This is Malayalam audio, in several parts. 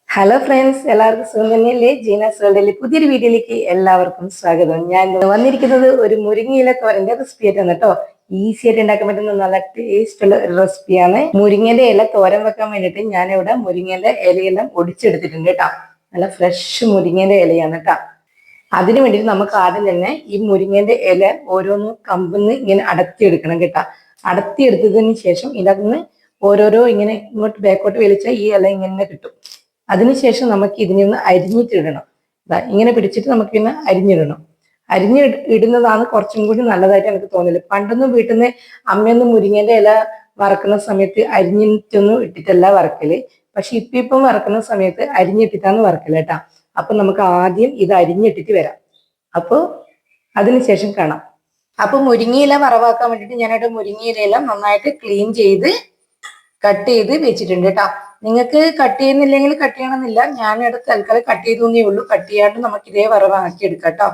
ഹലോ ഫ്രണ്ട്സ്, എല്ലാവർക്കും സുഖം തന്നെയല്ലേ? ജീനാസ് വേൾഡിലെ പുതിയൊരു വീഡിയോയിലേക്ക് എല്ലാവർക്കും സ്വാഗതം. ഞാൻ വന്നിരിക്കുന്നത് ഒരു മുരിങ്ങയില തോരന്റെ റെസിപ്പി ആയിട്ടാണ് കേട്ടോ. ഈസി ആയിട്ട് ഉണ്ടാക്കാൻ പറ്റുന്ന നല്ല ടേസ്റ്റ് ഉള്ള ഒരു റെസിപ്പിയാണ്. മുരിങ്ങയുടെ ഇല തോരൻ വെക്കാൻ വേണ്ടിയിട്ട് ഞാനിവിടെ മുരിങ്ങയുടെ ഇലയെല്ലാം ഒടിച്ചെടുത്തിട്ടുണ്ട് കേട്ടോ. നല്ല ഫ്രഷ് മുരിങ്ങയുടെ ഇലയാണ് കേട്ടോ. അതിനു വേണ്ടിയിട്ട് നമുക്ക് ആദ്യം തന്നെ ഈ മുരിങ്ങയുടെ ഇല ഓരോന്ന് കമ്പന്ന് ഇങ്ങനെ അടർത്തിയെടുക്കണം കേട്ടോ. അടർത്തിയെടുത്തതിന് ശേഷം ഇതിനകത്ത് ഓരോരോ ഇങ്ങനെ ഇങ്ങോട്ട് ബാക്കോട്ട് വലിച്ചാൽ ഈ ഇല ഇങ്ങനെ കിട്ടും. അതിനുശേഷം നമുക്ക് ഇതിനെ ഒന്ന് അരിഞ്ഞിട്ടിടണം. ഇങ്ങനെ പിടിച്ചിട്ട് നമുക്ക് ഇന്ന് അരിഞ്ഞിടണം. അരിഞ്ഞ് ഇടുന്നതാണ് കുറച്ചും കൂടി നല്ലതായിട്ട് എനിക്ക് തോന്നില്ല. പണ്ടൊന്നും വീട്ടിൽ നിന്ന് അമ്മയൊന്നും മുരിങ്ങേന്റെ ഇല വറക്കുന്ന സമയത്ത് അരിഞ്ഞിട്ടൊന്നും ഇട്ടിട്ടല്ല വറക്കല്. പക്ഷെ ഇപ്പം വറക്കുന്ന സമയത്ത് അരിഞ്ഞിട്ടിട്ടാണ് വറക്കല് കേട്ടാ. അപ്പൊ നമുക്ക് ആദ്യം ഇത് അരിഞ്ഞിട്ടിട്ട് വരാം. അപ്പോൾ അതിനുശേഷം കാണാം. അപ്പൊ മുരിങ്ങയില വറവാക്കാൻ വേണ്ടിയിട്ട് ഞാനായിട്ട് മുരിങ്ങയിലെല്ലാം നന്നായിട്ട് ക്ലീൻ ചെയ്ത് കട്ട് ചെയ്ത് വെച്ചിട്ടുണ്ട് കേട്ടോ. നിങ്ങൾക്ക് കട്ട് ചെയ്യുന്നില്ലെങ്കിൽ കട്ട് ചെയ്യണമെന്നില്ല. ഞാനിവിടെ തൽക്കാലം കട്ട് ചെയ്തേ ഉള്ളൂ. കട്ട് ചെയ്യാണ്ട് നമുക്ക് ഇതേ വറവാക്കി എടുക്കാം കേട്ടോ.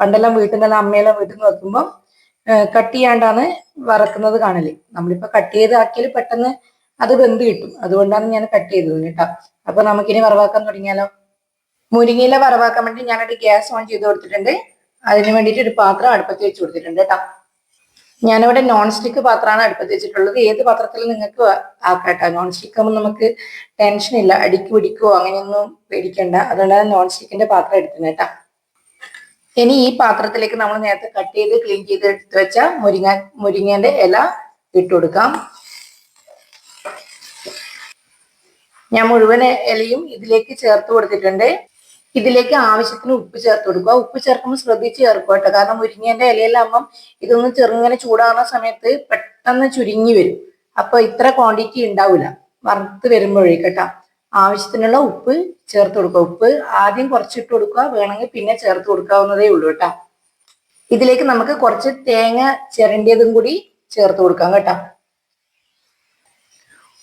പണ്ടെല്ലാം വീട്ടിൽ നിന്നെല്ലാം അമ്മയെല്ലാം വീട്ടിൽ നിന്ന് വെക്കുമ്പോൾ കട്ട് ചെയ്യാണ്ടാണ് വറക്കുന്നത് കാണല്. നമ്മളിപ്പോ കട്ട് ചെയ്ത് ആക്കിയാൽ പെട്ടെന്ന് അത് വെന്ത് കിട്ടും. അതുകൊണ്ടാണ് ഞാൻ കട്ട് ചെയ്തത് കേട്ടോ. അപ്പൊ നമുക്കിനി വറവാക്കാൻ തുടങ്ങിയാലോ. മുരിങ്ങയില വറവാക്കാൻ വേണ്ടി ഞാനൊരു ഗ്യാസ് ഓൺ ചെയ്ത് കൊടുത്തിട്ടുണ്ട്. അതിന് വേണ്ടിയിട്ട് ഒരു പാത്രം അടുപ്പത്ത് വെച്ച് കൊടുത്തിട്ടുണ്ട് കേട്ടോ. ഞാനിവിടെ നോൺ സ്റ്റിക്ക് പാത്രമാണ് അടുപ്പത്ത് വെച്ചിട്ടുള്ളത്. ഏത് പാത്രത്തിൽ നിങ്ങൾക്ക് ആക്കാട്ടോ. നോൺ സ്റ്റിക്ക് ആകുമ്പോൾ നമുക്ക് ടെൻഷൻ ഇല്ല, അടിക്ക് പിടിക്കുവോ അങ്ങനെയൊന്നും പേടിക്കണ്ട. അതുകൊണ്ടാണ് നോൺ സ്റ്റിക്കിന്റെ പാത്രം എടുക്കുന്നത് കേട്ടോ. ഇനി ഈ പാത്രത്തിലേക്ക് നമ്മൾ നേരത്തെ കട്ട് ചെയ്ത് ക്ലീൻ ചെയ്ത് എടുത്ത് വെച്ച മുരിങ്ങേന്റെ ഇല ഇട്ട് കൊടുക്കാം. ഞാൻ മുഴുവൻ ഇലയും ഇതിലേക്ക് ചേർത്ത് കൊടുത്തിട്ടുണ്ട്. ഇതിലേക്ക് ആവശ്യത്തിന് ഉപ്പ് ചേർത്ത് കൊടുക്കുക. ഉപ്പ് ചേർക്കുമ്പോൾ ശ്രദ്ധിച്ച് ചേർക്കുക കേട്ടോ. കാരണം മുരിങ്ങേന്റെ ഇലയിലാകുമ്പം ഇതൊന്ന് ചെറുങ്ങനെ ചൂടാകുന്ന സമയത്ത് പെട്ടെന്ന് ചുരുങ്ങി വരും. അപ്പൊ ഇത്ര ക്വാണ്ടിറ്റി ഉണ്ടാവില്ല വറുത്ത് വരുമ്പോഴേക്കട്ടോ. ആവശ്യത്തിനുള്ള ഉപ്പ് ചേർത്ത് കൊടുക്കുക. ഉപ്പ് ആദ്യം കുറച്ചിട്ട് കൊടുക്കുക, വേണമെങ്കിൽ പിന്നെ ചേർത്ത് കൊടുക്കാവുന്നതേ ഉള്ളൂ കേട്ടോ. ഇതിലേക്ക് നമുക്ക് കുറച്ച് തേങ്ങ ചിരണ്ടിയതും കൂടി ചേർത്ത് കൊടുക്കാം കേട്ടോ.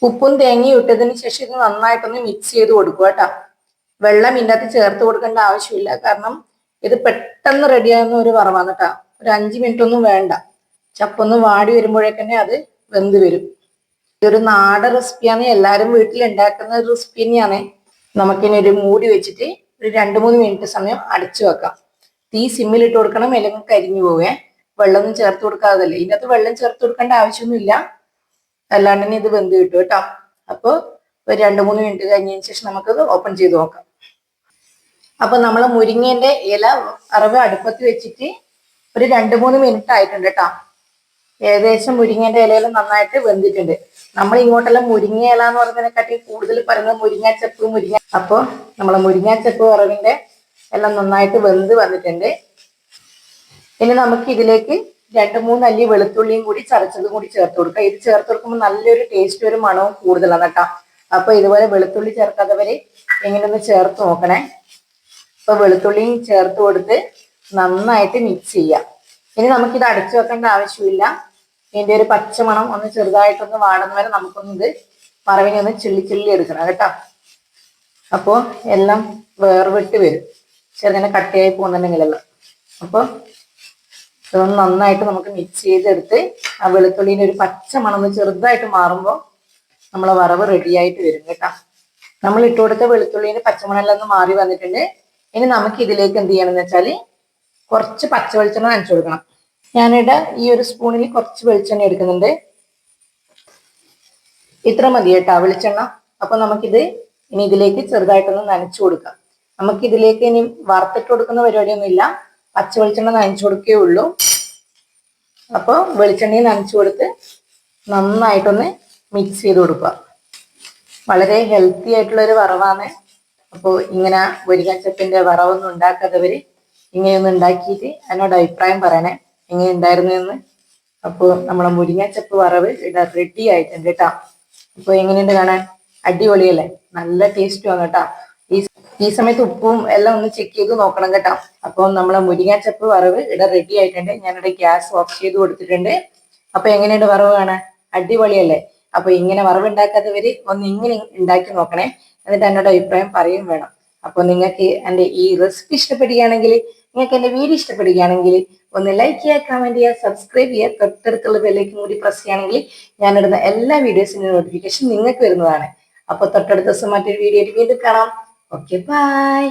ഉപ്പും തേങ്ങയും ഇട്ടതിന് ശേഷം ഇത് നന്നായിട്ടൊന്ന് മിക്സ് ചെയ്ത് കൊടുക്കുക കേട്ടോ. വെള്ളം ഇതിനകത്ത് ചേർത്ത് കൊടുക്കേണ്ട ആവശ്യമില്ല. കാരണം ഇത് പെട്ടെന്ന് റെഡിയാകുന്ന ഒരു വറവാണ് കേട്ടോ. ഒരു 5 മിനിറ്റ് ഒന്നും വേണ്ട. ചപ്പൊന്ന് വാടി വരുമ്പോഴേക്കന്നെ അത് വെന്ത് വരും. ഇതൊരു നാടൻ റെസിപ്പിയാണ്. എല്ലാവരും വീട്ടിൽ ഉണ്ടാക്കുന്ന ഒരു റെസിപ്പി തന്നെയാണ്. നമുക്കിനി ഒരു മൂടി വെച്ചിട്ട് ഒരു 2-3 മിനിറ്റ് സമയം അടച്ചു വെക്കാം. തീ സിമ്മിലിട്ട് കൊടുക്കണം, അല്ലെങ്കിൽ കരിഞ്ഞു പോവേ. വെള്ളമൊന്നും ചേർത്ത് കൊടുക്കാതല്ലേ. ഇതിനകത്ത് വെള്ളം ചേർത്ത് കൊടുക്കേണ്ട ആവശ്യമൊന്നുമില്ല. അല്ലാണ്ട് തന്നെ ഇത് വെന്ത് കിട്ടും കേട്ടോ. അപ്പോൾ ഒരു 2-3 മിനിറ്റ് കഴിഞ്ഞതിന് ശേഷം നമുക്കത് ഓപ്പൺ ചെയ്ത് നോക്കാം. അപ്പൊ നമ്മൾ മുരിങ്ങേന്റെ ഇല അറവ് അടുപ്പത്ത് വെച്ചിട്ട് ഒരു 2-3 മിനിറ്റ് ആയിട്ടുണ്ട് കേട്ടോ. ഏകദേശം മുരിങ്ങേന്റെ ഇലയെല്ലാം നന്നായിട്ട് വെന്തിട്ടുണ്ട്. നമ്മൾ ഇങ്ങോട്ടെല്ലാം മുരിങ്ങ ഇല എന്ന് പറയുന്നതിനെക്കാട്ടി കൂടുതൽ പറയുന്നത് മുരിങ്ങാച്ചപ്പ്. അപ്പൊ നമ്മളെ മുരിങ്ങാച്ചപ്പ് വറവിന്റെ എല്ലാം നന്നായിട്ട് വെന്ത് വന്നിട്ടുണ്ട്. ഇനി നമുക്ക് ഇതിലേക്ക് 2-3 അല്ലി വെളുത്തുള്ളിയും കൂടി ചതച്ചതും കൂടി ചേർത്ത് കൊടുക്കുക. ഇത് ചേർത്ത് കൊടുക്കുമ്പോൾ നല്ലൊരു ടേസ്റ്റ്, ഒരു മണവും കൂടുതലാണ് കേട്ടോ. അപ്പൊ ഇതുപോലെ വെളുത്തുള്ളി ചേർക്കാത്തവര് എങ്ങനെയൊന്ന് ചേർത്ത് നോക്കണേ. അപ്പൊ വെളുത്തുള്ളിയും ചേർത്ത് കൊടുത്ത് നന്നായിട്ട് മിക്സ് ചെയ്യാം. ഇനി നമുക്കിത് അടച്ചു വെക്കേണ്ട ആവശ്യമില്ല. ഇതിന്റെ ഒരു പച്ചമണം ഒന്ന് ചെറുതായിട്ടൊന്ന് വാടുന്ന വരെ നമുക്കൊന്ന് ഇത് വറവിനെ ഒന്ന് ചിള്ളി എടുക്കണം കേട്ടോ. അപ്പോൾ എല്ലാം വേർവിട്ട് വരും. ചെറുങ്ങനെ കട്ടയായി പോകുന്നുണ്ടെങ്കിലല്ലോ. അപ്പോൾ ഇതൊന്ന് നന്നായിട്ട് നമുക്ക് മിക്സ് ചെയ്തെടുത്ത് ആ വെളുത്തുള്ളിന്റെ ഒരു പച്ചമണം ഒന്ന് ചെറുതായിട്ട് മാറുമ്പോൾ നമ്മളെ വറവ് റെഡിയായിട്ട് വരും കേട്ടോ. നമ്മൾ ഇട്ട് കൊടുത്ത വെളുത്തുള്ളിന്റെ പച്ചമണെല്ലാം ഒന്ന് മാറി വന്നിട്ടുണ്ട്. ഇനി നമുക്ക് ഇതിലേക്ക് എന്ത് ചെയ്യണമെന്ന് വെച്ചാൽ കുറച്ച് പച്ച വെളിച്ചെണ്ണ നനച്ചു കൊടുക്കണം. ഞാനിവിടെ ഈ ഒരു സ്പൂണിൽ കുറച്ച് വെളിച്ചെണ്ണ എടുക്കുന്നുണ്ട്. ഇത്ര മതി കേട്ടോ വെളിച്ചെണ്ണ. അപ്പൊ നമുക്കിത് ഇനി ഇതിലേക്ക് ചെറുതായിട്ടൊന്ന് നനച്ചു കൊടുക്കാം. നമുക്ക് ഇതിലേക്ക് ഇനി വറുത്തിട്ട് കൊടുക്കുന്ന പരിപാടിയൊന്നും ഇല്ല. പച്ച വെളിച്ചെണ്ണ നനച്ചു കൊടുക്കേ ഉള്ളൂ. അപ്പോൾ വെളിച്ചെണ്ണയും നനച്ചു കൊടുത്ത് നന്നായിട്ടൊന്ന് മിക്സ് ചെയ്ത് കൊടുക്കുക. വളരെ ഹെൽത്തി ആയിട്ടുള്ള ഒരു വറവാണ്. അപ്പോൾ ഇങ്ങനെ മുരിങ്ങാച്ചപ്പിന്റെ വറവൊന്നും ഉണ്ടാക്കാത്തവര് ഇങ്ങനെയൊന്നും ഉണ്ടാക്കിയിട്ട് എന്നോട് അഭിപ്രായം പറയണേ, എങ്ങനെ ഉണ്ടായിരുന്നു എന്ന്. അപ്പോൾ നമ്മളെ മുരിങ്ങാച്ചപ്പ് വറവ് ഇവിടെ റെഡി ആയിട്ടുണ്ട് കേട്ടോ. അപ്പോൾ എങ്ങനെയുണ്ട് കാണാൻ? അടിപൊളിയല്ലേ? നല്ല ടേസ്റ്റുമാണ് കേട്ടോ. ഈ സമയത്ത് ഉപ്പും എല്ലാം ഒന്ന് ചെക്ക് ചെയ്ത് നോക്കണം കേട്ടോ. അപ്പോൾ നമ്മളെ മുരിങ്ങാച്ചപ്പ് വറവ് ഇവിടെ റെഡി ആയിട്ടുണ്ട്. ഞാനിവിടെ ഗ്യാസ് ഓഫ് ചെയ്ത് കൊടുത്തിട്ടുണ്ട്. അപ്പൊ എങ്ങനെയുണ്ട് വറവ് കാണാൻ? അടിപൊളിയല്ലേ? അപ്പൊ ഇങ്ങനെ വറവ് ഉണ്ടാക്കാത്തവര് ഒന്ന് ഇങ്ങനെ ഉണ്ടാക്കി നോക്കണേ. എന്നിട്ട് എന്നോട് അഭിപ്രായം പറയും വേണം. അപ്പോൾ നിങ്ങൾക്ക് എൻ്റെ ഈ റെസിപ്പി ഇഷ്ടപ്പെടുകയാണെങ്കിൽ, നിങ്ങൾക്ക് എൻ്റെ വീഡിയോ ഇഷ്ടപ്പെടുകയാണെങ്കിൽ ഒന്ന് ലൈക്ക് ചെയ്യുക, കമന്റ് ചെയ്യുക, സബ്സ്ക്രൈബ് ചെയ്യുക. തൊട്ടടുത്തുള്ള ബെല്ലേക്കും കൂടി പ്രസ് ചെയ്യുകയാണെങ്കിൽ ഞാനിടുന്ന എല്ലാ വീഡിയോസിന്റെ നോട്ടിഫിക്കേഷൻ നിങ്ങൾക്ക് വരുന്നതാണ്. അപ്പോൾ തൊട്ടടുത്ത ദിവസം മറ്റൊരു വീഡിയോയിൽ വീണ്ടും കാണാം. Okay bye.